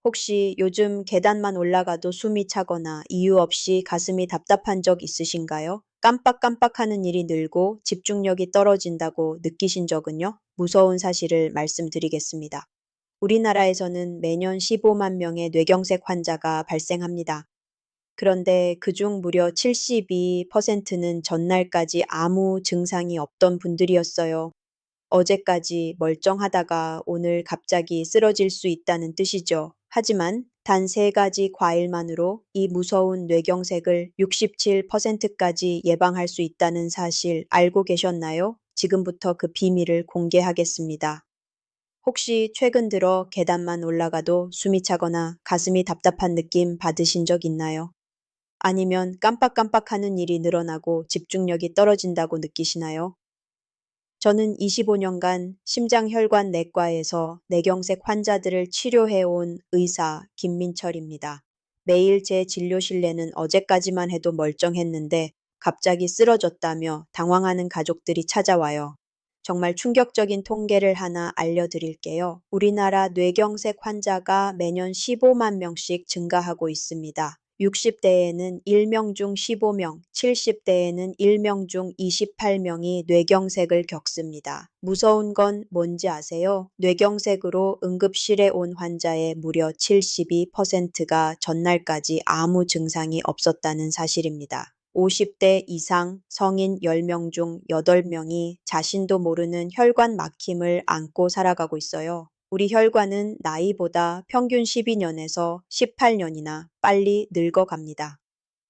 혹시 요즘 계단만 올라가도 숨이 차거나 이유 없이 가슴이 답답한 적 있으신가요? 깜빡깜빡하는 일이 늘고 집중력이 떨어진다고 느끼신 적은요? 무서운 사실을 말씀드리겠습니다. 우리나라에서는 매년 15만 명의 뇌경색 환자가 발생합니다. 그런데 그중 무려 72%는 전날까지 아무 증상이 없던 분들이었어요. 어제까지 멀쩡하다가 오늘 갑자기 쓰러질 수 있다는 뜻이죠. 하지만 단 3가지 과일만으로 이 무서운 뇌경색을 67%까지 예방할 수 있다는 사실 알고 계셨나요? 지금부터 그 비밀을 공개하겠습니다. 혹시 최근 들어 계단만 올라가도 숨이 차거나 가슴이 답답한 느낌 받으신 적 있나요? 아니면 깜빡깜빡하는 일이 늘어나고 집중력이 떨어진다고 느끼시나요? 저는 25년간 심장혈관 내과에서 뇌경색 환자들을 치료해온 의사 김민철입니다. 매일 제 진료실내는 어제까지만 해도 멀쩡했는데 갑자기 쓰러졌다며 당황하는 가족들이 찾아와요. 정말 충격적인 통계를 하나 알려드릴게요. 우리나라 뇌경색 환자가 매년 15만 명씩 증가하고 있습니다. 60대에는 1명 중 15명, 70대에는 1명 중 28명이 뇌경색을 겪습니다. 무서운 건 뭔지 아세요? 뇌경색으로 응급실에 온 환자의 무려 72%가 전날까지 아무 증상이 없었다는 사실입니다. 50대 이상 성인 10명 중 8명이 자신도 모르는 혈관 막힘을 안고 살아가고 있어요. 우리 혈관은 나이보다 평균 12년에서 18년이나 빨리 늙어갑니다.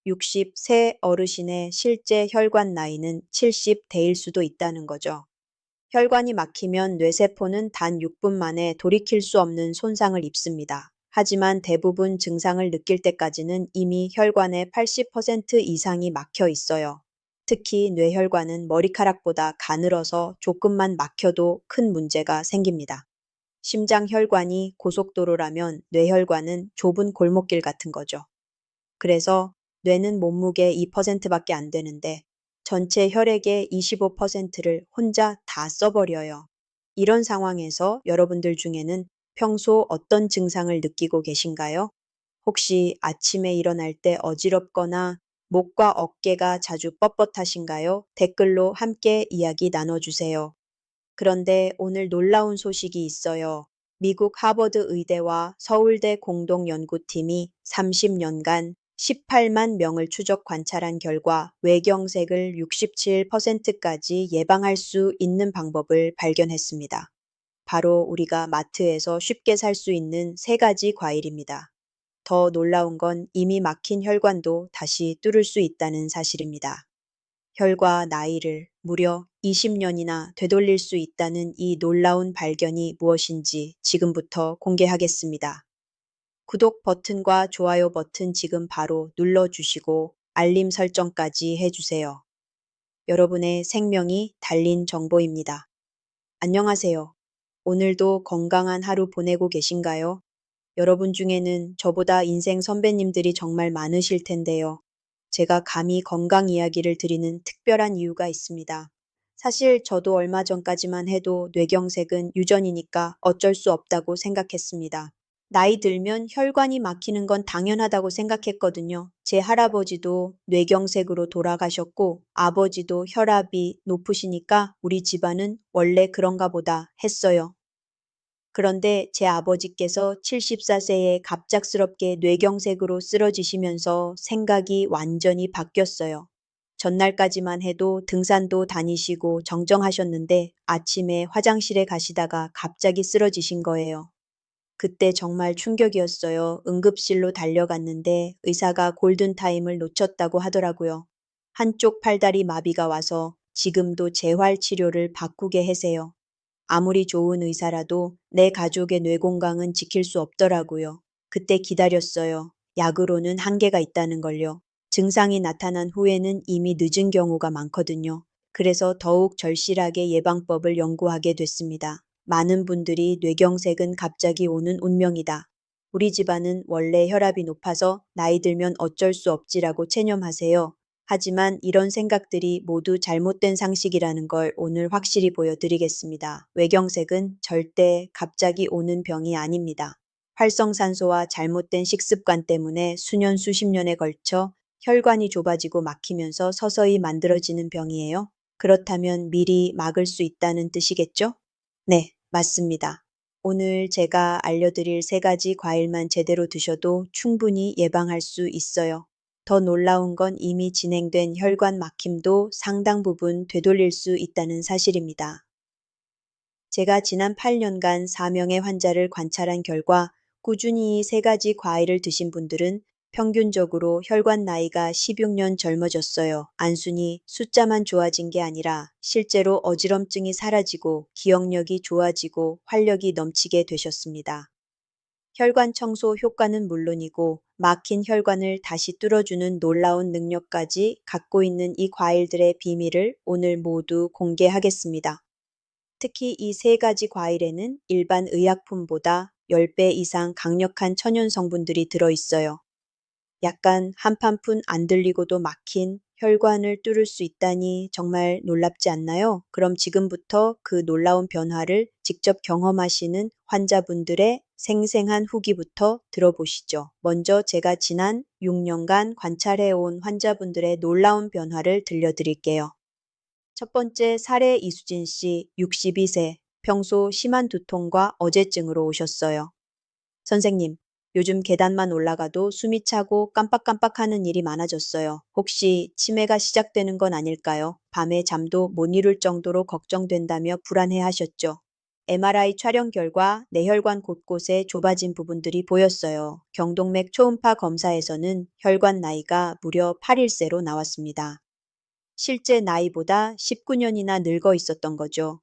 60세 어르신의 실제 혈관 나이는 70대일 수도 있다는 거죠. 혈관이 막히면 뇌세포는 단 6분 만에 돌이킬 수 없는 손상을 입습니다. 하지만 대부분 증상을 느낄 때까지는 이미 혈관의 80% 이상이 막혀 있어요. 특히 뇌혈관은 머리카락보다 가늘어서 조금만 막혀도 큰 문제가 생깁니다. 심장혈관이 고속도로라면 뇌혈관은 좁은 골목길 같은 거죠. 그래서 뇌는 몸무게 2%밖에 안 되는데 전체 혈액의 25%를 혼자 다 써버려요. 이런 상황에서 여러분들 중에는 평소 어떤 증상을 느끼고 계신가요? 혹시 아침에 일어날 때 어지럽거나 목과 어깨가 자주 뻣뻣하신가요? 댓글로 함께 이야기 나눠주세요. 그런데 오늘 놀라운 소식이 있어요. 미국 하버드 의대와 서울대 공동연구팀이 30년간 18만 명을 추적 관찰한 결과 뇌경색을 67%까지 예방할 수 있는 방법을 발견했습니다. 바로 우리가 마트에서 쉽게 살 수 있는 3가지 과일입니다. 더 놀라운 건 이미 막힌 혈관도 다시 뚫을 수 있다는 사실입니다. 혈과 나이를 무려 20년이나 되돌릴 수 있다는 이 놀라운 발견이 무엇인지 지금부터 공개하겠습니다. 구독 버튼과 좋아요 버튼 지금 바로 눌러주시고 알림 설정까지 해주세요. 여러분의 생명이 달린 정보입니다. 안녕하세요. 오늘도 건강한 하루 보내고 계신가요? 여러분 중에는 저보다 인생 선배님들이 정말 많으실 텐데요. 제가 감히 건강 이야기를 드리는 특별한 이유가 있습니다. 사실 저도 얼마 전까지만 해도 뇌경색은 유전이니까 어쩔 수 없다고 생각했습니다. 나이 들면 혈관이 막히는 건 당연하다고 생각했거든요. 제 할아버지도 뇌경색으로 돌아가셨고 아버지도 혈압이 높으시니까 우리 집안은 원래 그런가 보다 했어요. 그런데 제 아버지께서 74세에 갑작스럽게 뇌경색으로 쓰러지시면서 생각이 완전히 바뀌었어요. 전날까지만 해도 등산도 다니시고 정정하셨는데 아침에 화장실에 가시다가 갑자기 쓰러지신 거예요. 그때 정말 충격이었어요. 응급실로 달려갔는데 의사가 골든타임을 놓쳤다고 하더라고요. 한쪽 팔다리 마비가 와서 지금도 재활 치료를 바꾸게 해세요. 아무리 좋은 의사라도 내 가족의 뇌 건강은 지킬 수 없더라고요. 그때 기다렸어요. 약으로는 한계가 있다는 걸요. 증상이 나타난 후에는 이미 늦은 경우가 많거든요. 그래서 더욱 절실하게 예방법을 연구하게 됐습니다. 많은 분들이 뇌경색은 갑자기 오는 운명이다. 우리 집안은 원래 혈압이 높아서 나이 들면 어쩔 수 없지라고 체념하세요. 하지만 이런 생각들이 모두 잘못된 상식이라는 걸 오늘 확실히 보여드리겠습니다. 뇌경색은 절대 갑자기 오는 병이 아닙니다. 활성산소와 잘못된 식습관 때문에 수년 수십 년에 걸쳐 혈관이 좁아지고 막히면서 서서히 만들어지는 병이에요. 그렇다면 미리 막을 수 있다는 뜻이겠죠? 네, 맞습니다. 오늘 제가 알려드릴 세 가지 과일만 제대로 드셔도 충분히 예방할 수 있어요. 더 놀라운 건 이미 진행된 혈관 막힘도 상당 부분 되돌릴 수 있다는 사실입니다. 제가 지난 8년간 4명의 환자를 관찰한 결과 꾸준히 이 세 가지 과일을 드신 분들은 평균적으로 혈관 나이가 16년 젊어졌어요. 단순히 숫자만 좋아진 게 아니라 실제로 어지럼증이 사라지고 기억력이 좋아지고 활력이 넘치게 되셨습니다. 혈관 청소 효과는 물론이고 막힌 혈관을 다시 뚫어주는 놀라운 능력까지 갖고 있는 이 과일들의 비밀을 오늘 모두 공개하겠습니다. 특히 이 세 가지 과일에는 일반 의약품보다 10배 이상 강력한 천연 성분들이 들어있어요. 약간 한판푼 안 들리고도 막힌 혈관을 뚫을 수 있다니 정말 놀랍지 않나요? 그럼 지금부터 그 놀라운 변화를 직접 경험하시는 환자분들의 생생한 후기부터 들어보시죠. 먼저 제가 지난 6년간 관찰해온 환자분들의 놀라운 변화를 들려드릴게요. 첫 번째 사례 이수진 씨, 62세, 평소 심한 두통과 어제증으로 오셨어요. 선생님, 요즘 계단만 올라가도 숨이 차고 깜빡깜빡하는 일이 많아졌어요. 혹시 치매가 시작되는 건 아닐까요? 밤에 잠도 못 이룰 정도로 걱정된다며 불안해하셨죠. MRI 촬영 결과 뇌혈관 곳곳에 좁아진 부분들이 보였어요. 경동맥 초음파 검사에서는 혈관 나이가 무려 8일세로 나왔습니다. 실제 나이보다 19년이나 늙어 있었던 거죠.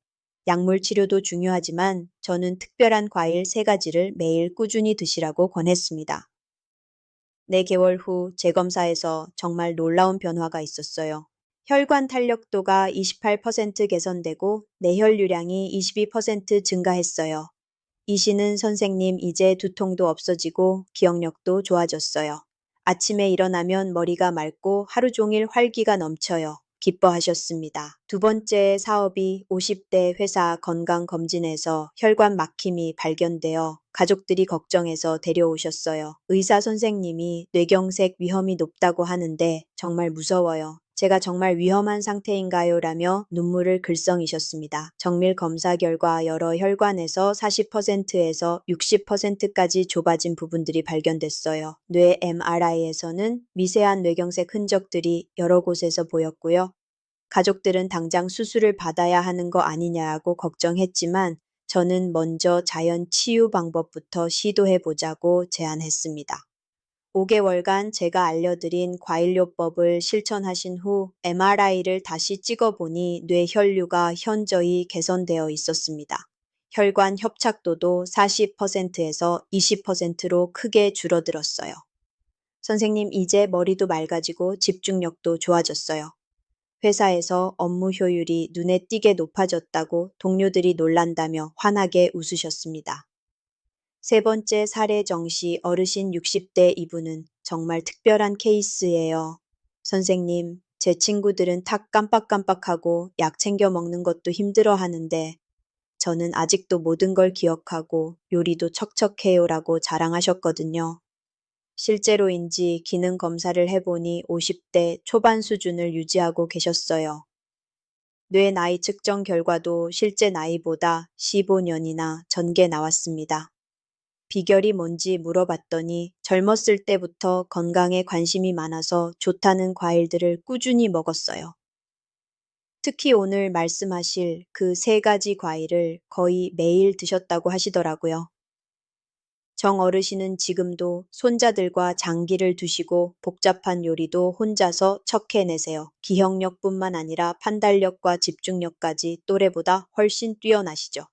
약물 치료도 중요하지만 저는 특별한 과일 3가지를 매일 꾸준히 드시라고 권했습니다. 4개월 후 재검사에서 정말 놀라운 변화가 있었어요. 혈관 탄력도가 28% 개선되고 뇌혈류량이 22% 증가했어요. 이시는 선생님 이제 두통도 없어지고 기억력도 좋아졌어요. 아침에 일어나면 머리가 맑고 하루 종일 활기가 넘쳐요. 기뻐하셨습니다. 두 번째 사업이 50대 회사 건강검진에서 혈관 막힘이 발견되어 가족들이 걱정해서 데려오셨어요. 의사 선생님이 뇌경색 위험이 높다고 하는데 정말 무서워요. 제가 정말 위험한 상태인가요? 라며 눈물을 글썽이셨습니다. 정밀 검사 결과 여러 혈관에서 40%에서 60%까지 좁아진 부분들이 발견됐어요. 뇌 MRI에서는 미세한 뇌경색 흔적들이 여러 곳에서 보였고요. 가족들은 당장 수술을 받아야 하는 거 아니냐고 걱정했지만 저는 먼저 자연 치유 방법부터 시도해 보자고 제안했습니다. 5개월간 제가 알려드린 과일요법을 실천하신 후 MRI를 다시 찍어보니 뇌혈류가 현저히 개선되어 있었습니다. 혈관 협착도도 40%에서 20%로 크게 줄어들었어요. 선생님, 이제 머리도 맑아지고 집중력도 좋아졌어요. 회사에서 업무 효율이 눈에 띄게 높아졌다고 동료들이 놀란다며 환하게 웃으셨습니다. 세 번째 사례 정시 어르신 60대 이분은 정말 특별한 케이스예요. 선생님, 제 친구들은 탁 깜빡깜빡하고 약 챙겨 먹는 것도 힘들어 하는데 저는 아직도 모든 걸 기억하고 요리도 척척해요라고 자랑하셨거든요. 실제로인지 기능 검사를 해보니 50대 초반 수준을 유지하고 계셨어요. 뇌 나이 측정 결과도 실제 나이보다 15년이나 전게 나왔습니다. 비결이 뭔지 물어봤더니 젊었을 때부터 건강에 관심이 많아서 좋다는 과일들을 꾸준히 먹었어요. 특히 오늘 말씀하실 그 3가지 과일을 거의 매일 드셨다고 하시더라고요. 정 어르신은 지금도 손자들과 장기를 두시고 복잡한 요리도 혼자서 척해내세요. 기억력뿐만 아니라 판단력과 집중력까지 또래보다 훨씬 뛰어나시죠.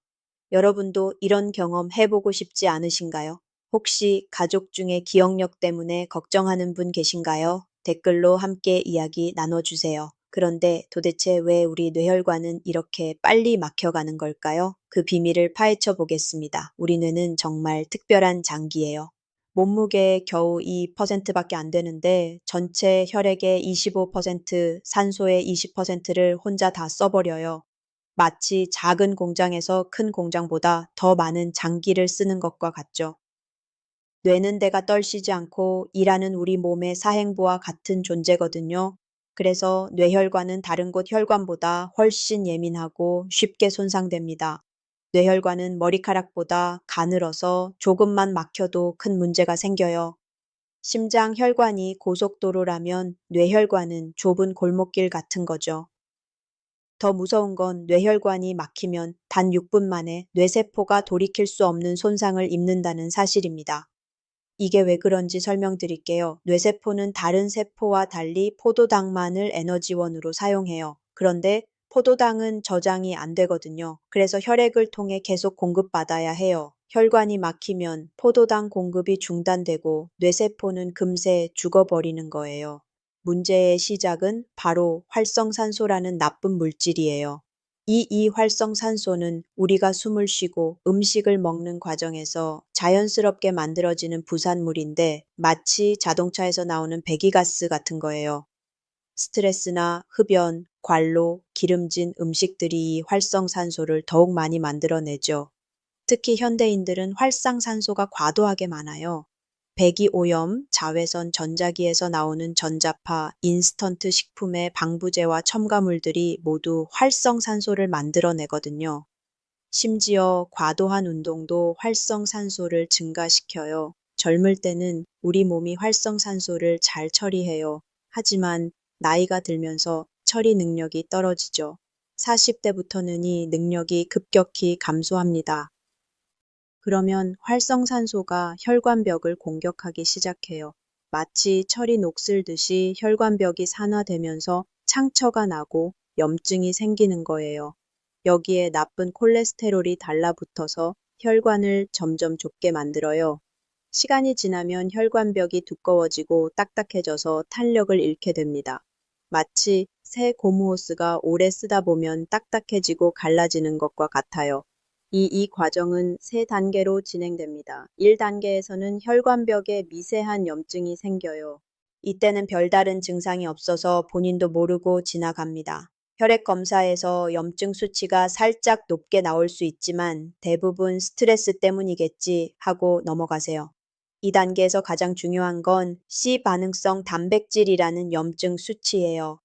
여러분도 이런 경험 해보고 싶지 않으신가요? 혹시 가족 중에 기억력 때문에 걱정하는 분 계신가요? 댓글로 함께 이야기 나눠주세요. 그런데 도대체 왜 우리 뇌혈관은 이렇게 빨리 막혀가는 걸까요? 그 비밀을 파헤쳐 보겠습니다. 우리 뇌는 정말 특별한 장기예요. 몸무게의 겨우 2%밖에 안 되는데 전체 혈액의 25%, 산소의 20%를 혼자 다 써버려요. 마치 작은 공장에서 큰 공장보다 더 많은 장기를 쓰는 것과 같죠. 뇌는 데가 떨시지 않고 일하는 우리 몸의 사행부와 같은 존재거든요. 그래서 뇌혈관은 다른 곳 혈관보다 훨씬 예민하고 쉽게 손상됩니다. 뇌혈관은 머리카락보다 가늘어서 조금만 막혀도 큰 문제가 생겨요. 심장 혈관이 고속도로라면 뇌혈관은 좁은 골목길 같은 거죠. 더 무서운 건 뇌혈관이 막히면 단 6분 만에 뇌세포가 돌이킬 수 없는 손상을 입는다는 사실입니다. 이게 왜 그런지 설명드릴게요. 뇌세포는 다른 세포와 달리 포도당만을 에너지원으로 사용해요. 그런데 포도당은 저장이 안 되거든요. 그래서 혈액을 통해 계속 공급받아야 해요. 혈관이 막히면 포도당 공급이 중단되고 뇌세포는 금세 죽어버리는 거예요. 문제의 시작은 바로 활성산소라는 나쁜 물질이에요. 이 이활성산소는 우리가 숨을 쉬고 음식을 먹는 과정에서 자연스럽게 만들어지는 부산물인데 마치 자동차에서 나오는 배기가스 같은 거예요. 스트레스나 흡연, 관로, 기름진 음식들이 이 활성산소를 더욱 많이 만들어내죠. 특히 현대인들은 활성산소가 과도하게 많아요. 배기오염, 자외선 전자기에서 나오는 전자파, 인스턴트 식품의 방부제와 첨가물들이 모두 활성산소를 만들어내거든요. 심지어 과도한 운동도 활성산소를 증가시켜요. 젊을 때는 우리 몸이 활성산소를 잘 처리해요. 하지만 나이가 들면서 처리 능력이 떨어지죠. 40대부터는 이 능력이 급격히 감소합니다. 그러면 활성산소가 혈관벽을 공격하기 시작해요. 마치 철이 녹슬듯이 혈관벽이 산화되면서 상처가 나고 염증이 생기는 거예요. 여기에 나쁜 콜레스테롤이 달라붙어서 혈관을 점점 좁게 만들어요. 시간이 지나면 혈관벽이 두꺼워지고 딱딱해져서 탄력을 잃게 됩니다. 마치 새 고무호스가 오래 쓰다 보면 딱딱해지고 갈라지는 것과 같아요. 이 과정은 세 단계로 진행됩니다. 1단계에서는 혈관벽에 미세한 염증이 생겨요. 이때는 별다른 증상이 없어서 본인도 모르고 지나갑니다. 혈액 검사에서 염증 수치가 살짝 높게 나올 수 있지만 대부분 스트레스 때문이겠지 하고 넘어가세요. 2단계에서 가장 중요한 건 C 반응성 단백질이라는 염증 수치예요.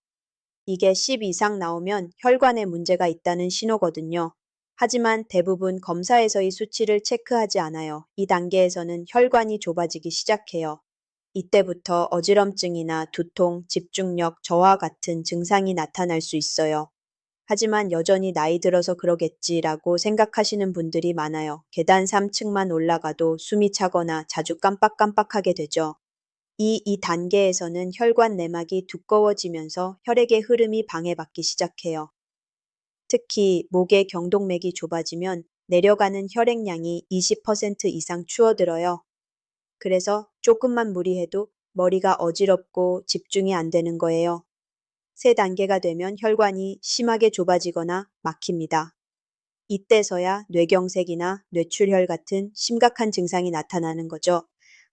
이게 10 이상 나오면 혈관에 문제가 있다는 신호거든요. 하지만 대부분 검사에서 이 수치를 체크하지 않아요. 이 단계에서는 혈관이 좁아지기 시작해요. 이때부터 어지럼증이나 두통, 집중력 저하 같은 증상이 나타날 수 있어요. 하지만 여전히 나이 들어서 그러겠지라고 생각하시는 분들이 많아요. 계단 3층만 올라가도 숨이 차거나 자주 깜빡깜빡하게 되죠. 이 단계에서는 혈관 내막이 두꺼워지면서 혈액의 흐름이 방해받기 시작해요. 특히 목의 경동맥이 좁아지면 내려가는 혈액량이 20% 이상 추어들어요. 그래서 조금만 무리해도 머리가 어지럽고 집중이 안 되는 거예요. 세 단계가 되면 혈관이 심하게 좁아지거나 막힙니다. 이때서야 뇌경색이나 뇌출혈 같은 심각한 증상이 나타나는 거죠.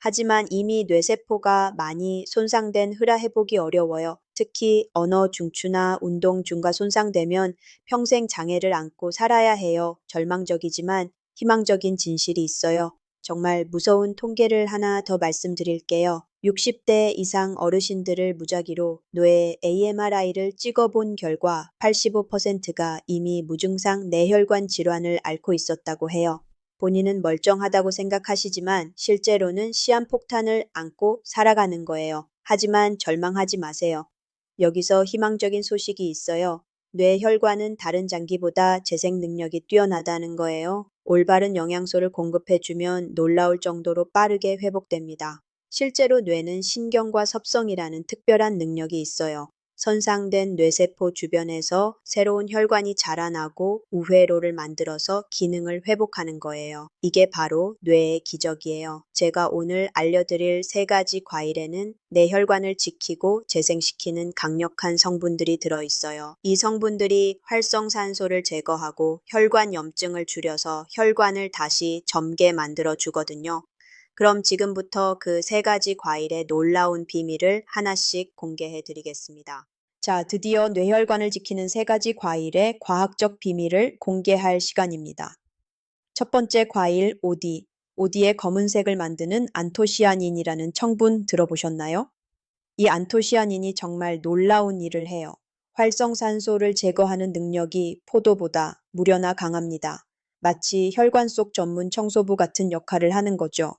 하지만 이미 뇌세포가 많이 손상된 흐라 회복이 어려워요. 특히 언어 중추나 운동 중가 손상되면 평생 장애를 안고 살아야 해요. 절망적이지만 희망적인 진실이 있어요. 정말 무서운 통계를 하나 더 말씀드릴게요. 60대 이상 어르신들을 무작위로 뇌 AMRI를 찍어본 결과 85%가 이미 무증상 뇌혈관 질환을 앓고 있었다고 해요. 본인은 멀쩡하다고 생각하시지만 실제로는 시한폭탄을 안고 살아가는 거예요. 하지만 절망하지 마세요. 여기서 희망적인 소식이 있어요. 뇌혈관은 다른 장기보다 재생 능력이 뛰어나다는 거예요. 올바른 영양소를 공급해주면 놀라울 정도로 빠르게 회복됩니다. 실제로 뇌는 신경과 섭성이라는 특별한 능력이 있어요. 손상된 뇌세포 주변에서 새로운 혈관이 자라나고 우회로를 만들어서 기능을 회복하는 거예요. 이게 바로 뇌의 기적이에요. 제가 오늘 알려드릴 3가지 과일에는 뇌혈관을 지키고 재생시키는 강력한 성분들이 들어있어요. 이 성분들이 활성산소를 제거하고 혈관 염증을 줄여서 혈관을 다시 젊게 만들어 주거든요. 그럼 지금부터 그 3가지 과일의 놀라운 비밀을 하나씩 공개해 드리겠습니다. 자, 드디어 뇌혈관을 지키는 3가지 과일의 과학적 비밀을 공개할 시간입니다. 첫 번째 과일 오디. 오디의 검은색을 만드는 안토시아닌이라는 성분 들어보셨나요? 이 안토시아닌이 정말 놀라운 일을 해요. 활성산소를 제거하는 능력이 포도보다 무려나 강합니다. 마치 혈관 속 전문 청소부 같은 역할을 하는 거죠.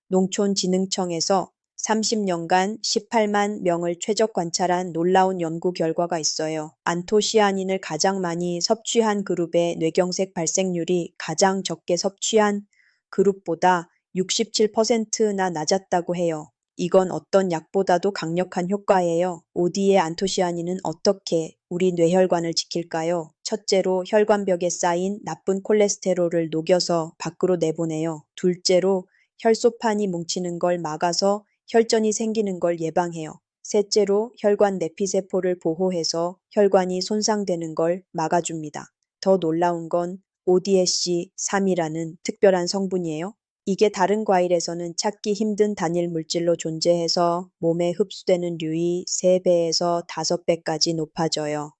농촌진흥청에서 30년간 18만 명을 최적 관찰한 놀라운 연구 결과가 있어요. 안토시아닌을 가장 많이 섭취한 그룹의 뇌경색 발생률이 가장 적게 섭취한 그룹보다 67%나 낮았다고 해요. 이건 어떤 약보다도 강력한 효과예요. 오디의 안토시아닌은 어떻게 우리 뇌혈관을 지킬까요? 첫째로 혈관벽에 쌓인 나쁜 콜레스테롤을 녹여서 밖으로 내보내요. 둘째로 혈소판이 뭉치는 걸 막아서 혈전이 생기는 걸 예방해요. 셋째로 혈관 내피세포를 보호해서 혈관이 손상되는 걸 막아줍니다. 더 놀라운 건 ODSC3이라는 특별한 성분이에요. 이게 다른 과일에서는 찾기 힘든 단일 물질로 존재해서 몸에 흡수되는 류이 3배에서 5배까지 높아져요.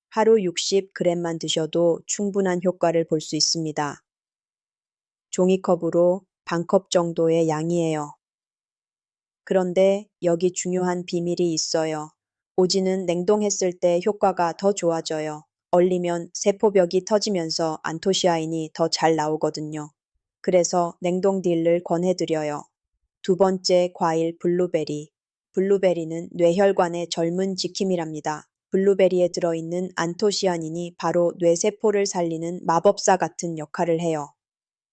하루 60g만 드셔도 충분한 효과를 볼 수 있습니다. 종이컵으로 반컵 정도의 양이에요. 그런데 여기 중요한 비밀이 있어요. 오지는 냉동했을 때 효과가 더 좋아져요. 얼리면 세포벽이 터지면서 안토시아닌이 더 잘 나오거든요. 그래서 냉동 딜을 권해드려요. 두 번째 과일 블루베리. 블루베리는 뇌혈관의 젊은 지킴이랍니다. 블루베리에 들어있는 안토시아닌이 바로 뇌세포를 살리는 마법사 같은 역할을 해요.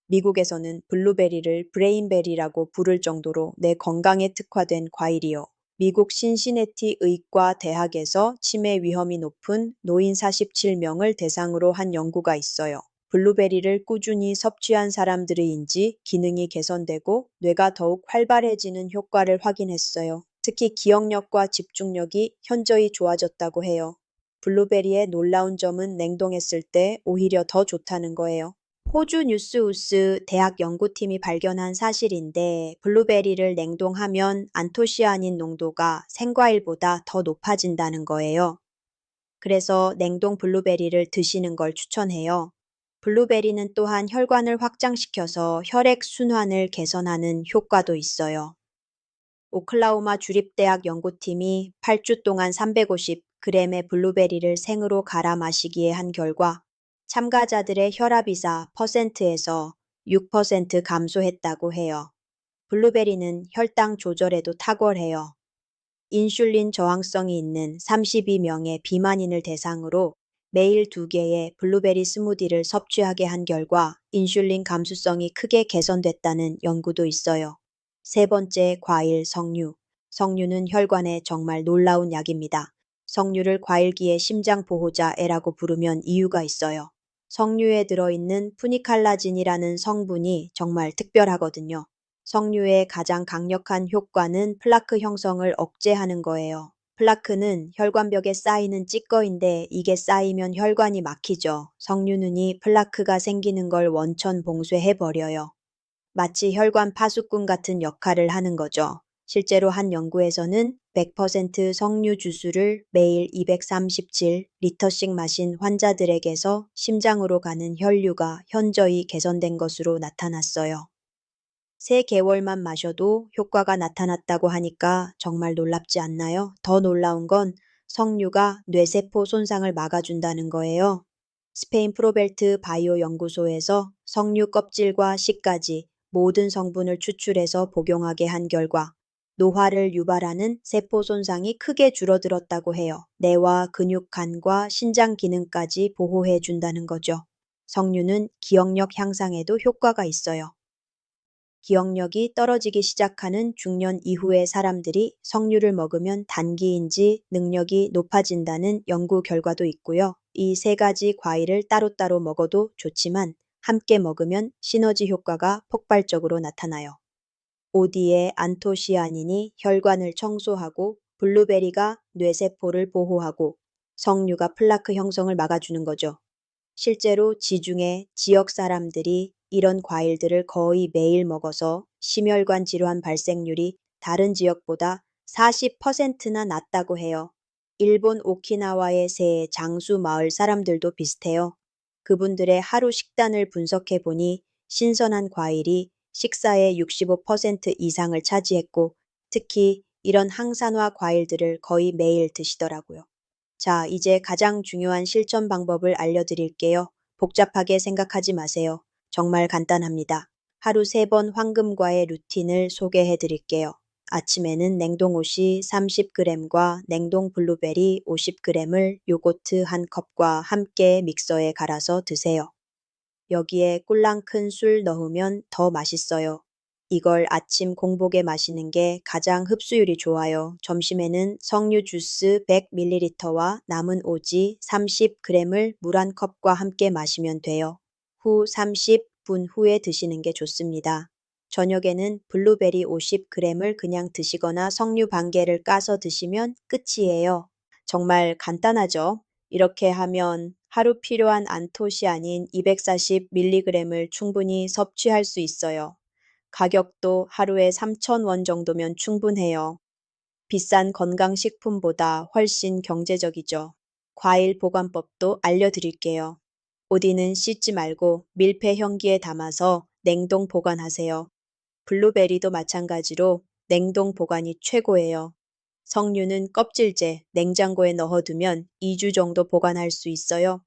미국에서는 블루베리를 브레인베리라고 부를 정도로 뇌 건강에 특화된 과일이요. 미국 신시내티 의과 대학에서 치매 위험이 높은 노인 47명을 대상으로 한 연구가 있어요. 블루베리를 꾸준히 섭취한 사람들의인지 기능이 개선되고 뇌가 더욱 활발해지는 효과를 확인했어요. 특히 기억력과 집중력이 현저히 좋아졌다고 해요. 블루베리의 놀라운 점은 냉동했을 때 오히려 더 좋다는 거예요. 호주 뉴스우스 대학 연구팀이 발견한 사실인데 블루베리를 냉동하면 안토시아닌 농도가 생과일보다 더 높아진다는 거예요. 그래서 냉동 블루베리를 드시는 걸 추천해요. 블루베리는 또한 혈관을 확장시켜서 혈액 순환을 개선하는 효과도 있어요. 오클라호마 주립대학 연구팀이 8주 동안 350g의 블루베리를 생으로 갈아 마시기에 한 결과 참가자들의 혈압이사 퍼센트에서 6% 감소했다고 해요. 블루베리는 혈당 조절에도 탁월해요. 인슐린 저항성이 있는 32명의 비만인을 대상으로 매일 2개의 블루베리 스무디를 섭취하게 한 결과 인슐린 감수성이 크게 개선됐다는 연구도 있어요. 세 번째, 과일 석류. 석류는 혈관에 정말 놀라운 약입니다. 석류를 과일기의 심장 보호자애라고 부르면 이유가 있어요. 석류에 들어있는 푸니칼라진이라는 성분이 정말 특별하거든요. 석류의 가장 강력한 효과는 플라크 형성을 억제하는 거예요. 플라크는 혈관벽에 쌓이는 찌꺼인데 이게 쌓이면 혈관이 막히죠. 석류는 이 플라크가 생기는 걸 원천 봉쇄해버려요. 마치 혈관 파수꾼 같은 역할을 하는 거죠. 실제로 한 연구에서는 100% 석류 주스를 매일 237리터씩 마신 환자들에게서 심장으로 가는 혈류가 현저히 개선된 것으로 나타났어요. 3개월만 마셔도 효과가 나타났다고 하니까 정말 놀랍지 않나요? 더 놀라운 건 석류가 뇌세포 손상을 막아준다는 거예요. 스페인 프로벨트 바이오 연구소에서 석류 껍질과 씨까지 모든 성분을 추출해서 복용하게 한 결과 노화를 유발하는 세포 손상이 크게 줄어들었다고 해요. 뇌와 근육, 간과 신장 기능까지 보호해 준다는 거죠. 석류는 기억력 향상에도 효과가 있어요. 기억력이 떨어지기 시작하는 중년 이후의 사람들이 석류를 먹으면 단기인지 능력이 높아진다는 연구 결과도 있고요. 이 3가지 과일을 따로따로 먹어도 좋지만 함께 먹으면 시너지 효과가 폭발적으로 나타나요. 오디의 안토시아닌이 혈관을 청소하고 블루베리가 뇌세포를 보호하고 석류가 플라크 형성을 막아주는 거죠. 실제로 지중해 지역 사람들이 이런 과일들을 거의 매일 먹어서 심혈관 질환 발생률이 다른 지역보다 40%나 낮다고 해요. 일본 오키나와의 새 장수 마을 사람들도 비슷해요. 그분들의 하루 식단을 분석해 보니 신선한 과일이 식사의 65% 이상을 차지했고 특히 이런 항산화 과일들을 거의 매일 드시더라고요. 자, 이제 가장 중요한 실천 방법을 알려드릴게요. 복잡하게 생각하지 마세요. 정말 간단합니다. 하루 3번 황금과의 루틴을 소개해 드릴게요. 아침에는 냉동오시 30g과 냉동 블루베리 50g을 요거트 1컵과 함께 믹서에 갈아서 드세요. 여기에 꿀랑 큰 술 넣으면 더 맛있어요. 이걸 아침 공복에 마시는 게 가장 흡수율이 좋아요. 점심에는 석류 주스 100ml와 남은 오지 30g을 물 1컵과 함께 마시면 돼요. 후 30분 후에 드시는 게 좋습니다. 저녁에는 블루베리 50g을 그냥 드시거나 석류 반 개를 까서 드시면 끝이에요. 정말 간단하죠? 이렇게 하면 하루 필요한 안토시 아닌 240mg을 충분히 섭취할 수 있어요. 가격도 하루에 3,000원 정도면 충분해요. 비싼 건강식품보다 훨씬 경제적이죠. 과일 보관법도 알려드릴게요. 오디는 씻지 말고 밀폐 용기에 담아서 냉동 보관하세요. 블루베리도 마찬가지로 냉동 보관이 최고예요. 석류는 껍질째 냉장고에 넣어두면 2주 정도 보관할 수 있어요.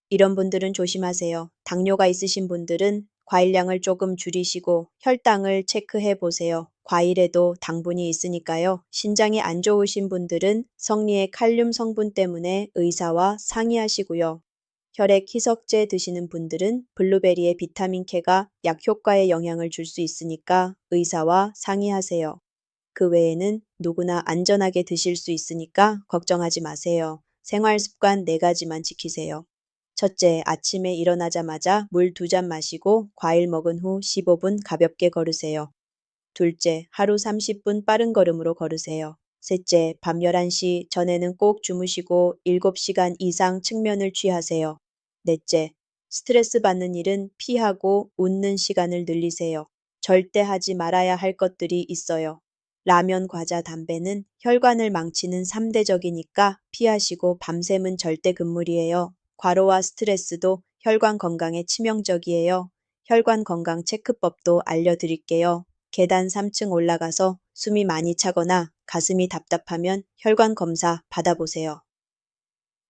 이런 분들은 조심하세요. 당뇨가 있으신 분들은 과일량을 조금 줄이시고 혈당을 체크해 보세요. 과일에도 당분이 있으니까요. 신장이 안 좋으신 분들은 석류의 칼륨 성분 때문에 의사와 상의하시고요. 혈액 희석제 드시는 분들은 블루베리의 비타민 K가 약 효과에 영향을 줄 수 있으니까 의사와 상의하세요. 그 외에는 누구나 안전하게 드실 수 있으니까 걱정하지 마세요. 생활 습관 4가지만 지키세요. 첫째, 아침에 일어나자마자 물 2잔 마시고 과일 먹은 후 15분 가볍게 걸으세요. 둘째, 하루 30분 빠른 걸음으로 걸으세요. 셋째, 밤 11시 전에는 꼭 주무시고 7시간 이상 측면을 취하세요. 넷째, 스트레스 받는 일은 피하고 웃는 시간을 늘리세요. 절대 하지 말아야 할 것들이 있어요. 라면, 과자, 담배는 혈관을 망치는 3대적이니까 피하시고 밤샘은 절대 금물이에요. 과로와 스트레스도 혈관 건강에 치명적이에요. 혈관 건강 체크법도 알려드릴게요. 계단 3층 올라가서 숨이 많이 차거나 가슴이 답답하면 혈관 검사 받아보세요.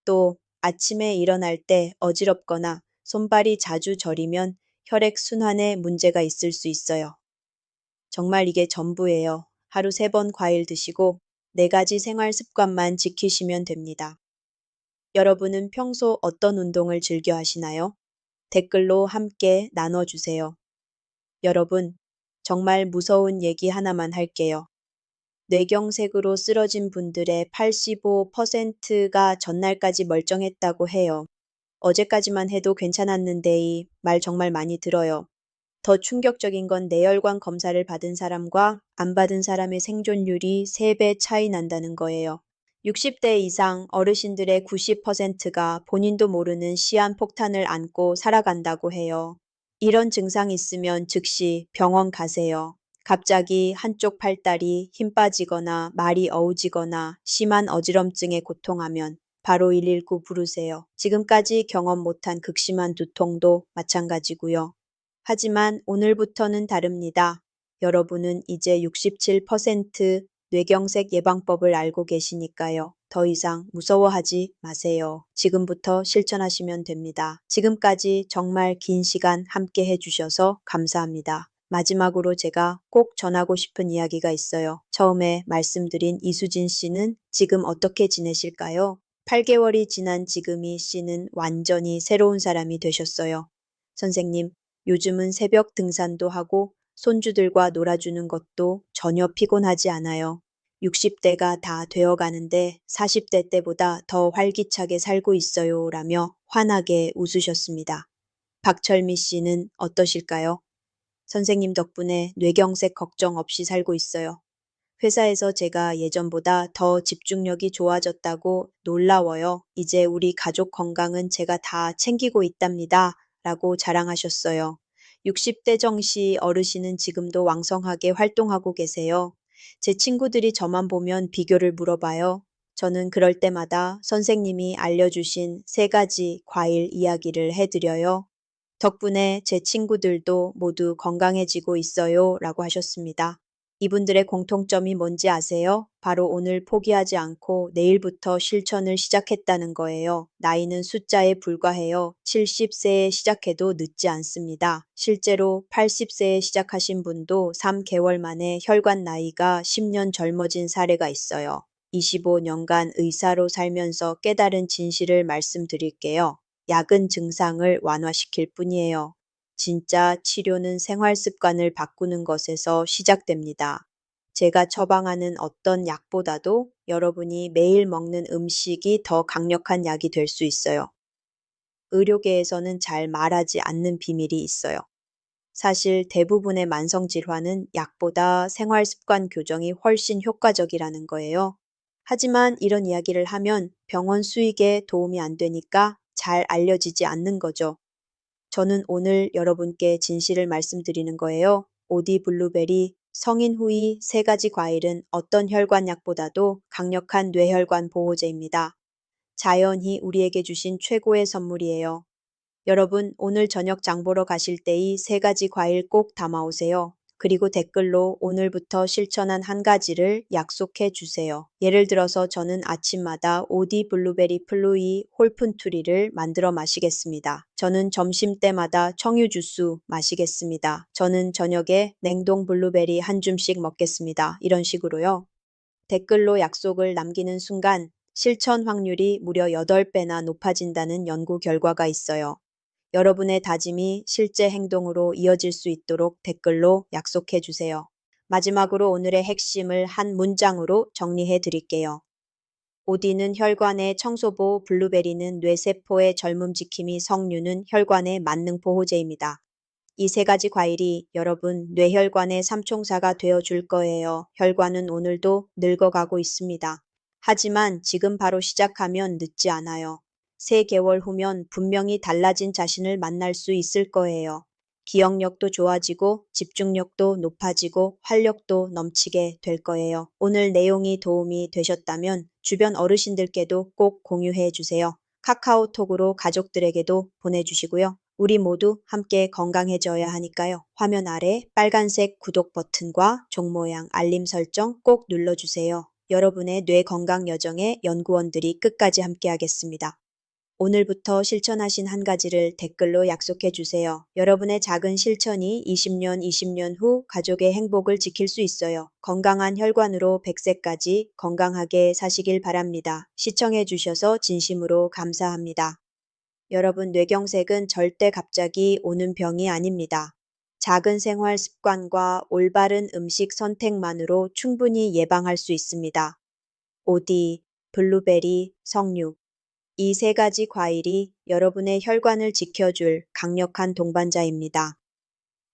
또 아침에 일어날 때 어지럽거나 손발이 자주 저리면 혈액 순환에 문제가 있을 수 있어요. 정말 이게 전부예요. 하루 3번 과일 드시고 4가지 생활 습관만 지키시면 됩니다. 여러분은 평소 어떤 운동을 즐겨 하시나요? 댓글로 함께 나눠주세요. 여러분, 정말 무서운 얘기 하나만 할게요. 뇌경색으로 쓰러진 분들의 85%가 전날까지 멀쩡했다고 해요. 어제까지만 해도 괜찮았는데 이 말 정말 많이 들어요. 더 충격적인 건 뇌혈관 검사를 받은 사람과 안 받은 사람의 생존율이 3배 차이 난다는 거예요. 60대 이상 어르신들의 90%가 본인도 모르는 시한폭탄을 안고 살아간다고 해요. 이런 증상이 있으면 즉시 병원 가세요. 갑자기 한쪽 팔다리 힘 빠지거나 말이 어우지거나 심한 어지럼증에 고통하면 바로 119 부르세요. 지금까지 경험 못한 극심한 두통도 마찬가지고요. 하지만 오늘부터는 다릅니다. 여러분은 이제 67% 뇌경색 예방법을 알고 계시니까요. 더 이상 무서워하지 마세요. 지금부터 실천하시면 됩니다. 지금까지 정말 긴 시간 함께 해주셔서 감사합니다. 마지막으로 제가 꼭 전하고 싶은 이야기가 있어요. 처음에 말씀드린 이수진 씨는 지금 어떻게 지내실까요? 8개월이 지난 지금이 씨는 완전히 새로운 사람이 되셨어요. 선생님, 요즘은 새벽 등산도 하고 손주들과 놀아주는 것도 전혀 피곤하지 않아요. 60대가 다 되어 가는데 40대 때보다 더 활기차게 살고 있어요. 라며 환하게 웃으셨습니다. 박철미 씨는 어떠실까요? 선생님 덕분에 뇌경색 걱정 없이 살고 있어요. 회사에서 제가 예전보다 더 집중력이 좋아졌다고 놀라워요. 이제 우리 가족 건강은 제가 다 챙기고 있답니다. 라고 자랑하셨어요. 60대 정씨 어르신은 지금도 왕성하게 활동하고 계세요. 제 친구들이 저만 보면 비교를 물어봐요. 저는 그럴 때마다 선생님이 알려주신 3가지 과일 이야기를 해드려요. 덕분에 제 친구들도 모두 건강해지고 있어요. 라고 하셨습니다. 이분들의 공통점이 뭔지 아세요? 바로 오늘 포기하지 않고 내일부터 실천을 시작했다는 거예요. 나이는 숫자에 불과해요. 70세에 시작해도 늦지 않습니다. 실제로 80세에 시작하신 분도 3개월 만에 혈관 나이가 10년 젊어진 사례가 있어요. 25년간 의사로 살면서 깨달은 진실을 말씀드릴게요. 약은 증상을 완화시킬 뿐이에요. 진짜 치료는 생활 습관을 바꾸는 것에서 시작됩니다. 제가 처방하는 어떤 약보다도 여러분이 매일 먹는 음식이 더 강력한 약이 될 수 있어요. 의료계에서는 잘 말하지 않는 비밀이 있어요. 사실 대부분의 만성 질환은 약보다 생활 습관 교정이 훨씬 효과적이라는 거예요. 하지만 이런 이야기를 하면 병원 수익에 도움이 안 되니까 잘 알려지지 않는 거죠. 저는 오늘 여러분께 진실을 말씀드리는 거예요. 오디 블루베리, 성인 후이 세 가지 과일은 어떤 혈관약보다도 강력한 뇌혈관 보호제입니다. 자연이 우리에게 주신 최고의 선물이에요. 여러분, 오늘 저녁 장 보러 가실 때 이 세 가지 과일 꼭 담아오세요. 그리고 댓글로 오늘부터 실천한 한 가지를 약속해 주세요. 예를 들어서 저는 아침마다 오디 블루베리 플루이 홀푼투리를 만들어 마시겠습니다. 저는 점심때마다 청유 주스 마시겠습니다. 저는 저녁에 냉동 블루베리 한 줌씩 먹겠습니다. 이런 식으로요. 댓글로 약속을 남기는 순간 실천 확률이 무려 8배나 높아진다는 연구 결과가 있어요. 여러분의 다짐이 실제 행동으로 이어질 수 있도록 댓글로 약속해 주세요. 마지막으로 오늘의 핵심을 한 문장으로 정리해 드릴게요. 오디는 혈관의 청소보, 블루베리는 뇌세포의 젊음 지킴이, 석류는 혈관의 만능 보호제입니다. 이 세 가지 과일이 여러분 뇌혈관의 삼총사가 되어 줄 거예요. 혈관은 오늘도 늙어가고 있습니다. 하지만 지금 바로 시작하면 늦지 않아요. 3개월 후면 분명히 달라진 자신을 만날 수 있을 거예요. 기억력도 좋아지고 집중력도 높아지고 활력도 넘치게 될 거예요. 오늘 내용이 도움이 되셨다면 주변 어르신들께도 꼭 공유해 주세요. 카카오톡으로 가족들에게도 보내주시고요. 우리 모두 함께 건강해져야 하니까요. 화면 아래 빨간색 구독 버튼과 종 모양 알림 설정 꼭 눌러주세요. 여러분의 뇌 건강 여정에 연구원들이 끝까지 함께하겠습니다. 오늘부터 실천하신 한 가지를 댓글로 약속해 주세요. 여러분의 작은 실천이 20년 후 가족의 행복을 지킬 수 있어요. 건강한 혈관으로 100세까지 건강하게 사시길 바랍니다. 시청해 주셔서 진심으로 감사합니다. 여러분, 뇌경색은 절대 갑자기 오는 병이 아닙니다. 작은 생활 습관과 올바른 음식 선택만으로 충분히 예방할 수 있습니다. 오디, 블루베리, 석류. 이 세 가지 과일이 여러분의 혈관을 지켜줄 강력한 동반자입니다.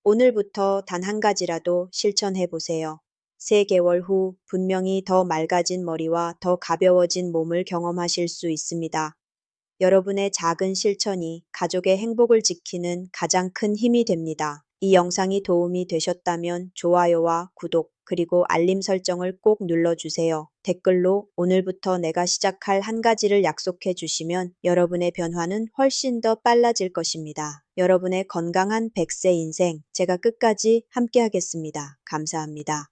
오늘부터 단 한 가지라도 실천해 보세요. 3개월 후 분명히 더 맑아진 머리와 더 가벼워진 몸을 경험하실 수 있습니다. 여러분의 작은 실천이 가족의 행복을 지키는 가장 큰 힘이 됩니다. 이 영상이 도움이 되셨다면 좋아요와 구독, 그리고 알림 설정을 꼭 눌러주세요. 댓글로 오늘부터 내가 시작할 한 가지를 약속해 주시면 여러분의 변화는 훨씬 더 빨라질 것입니다. 여러분의 건강한 100세 인생, 제가 끝까지 함께 하겠습니다. 감사합니다.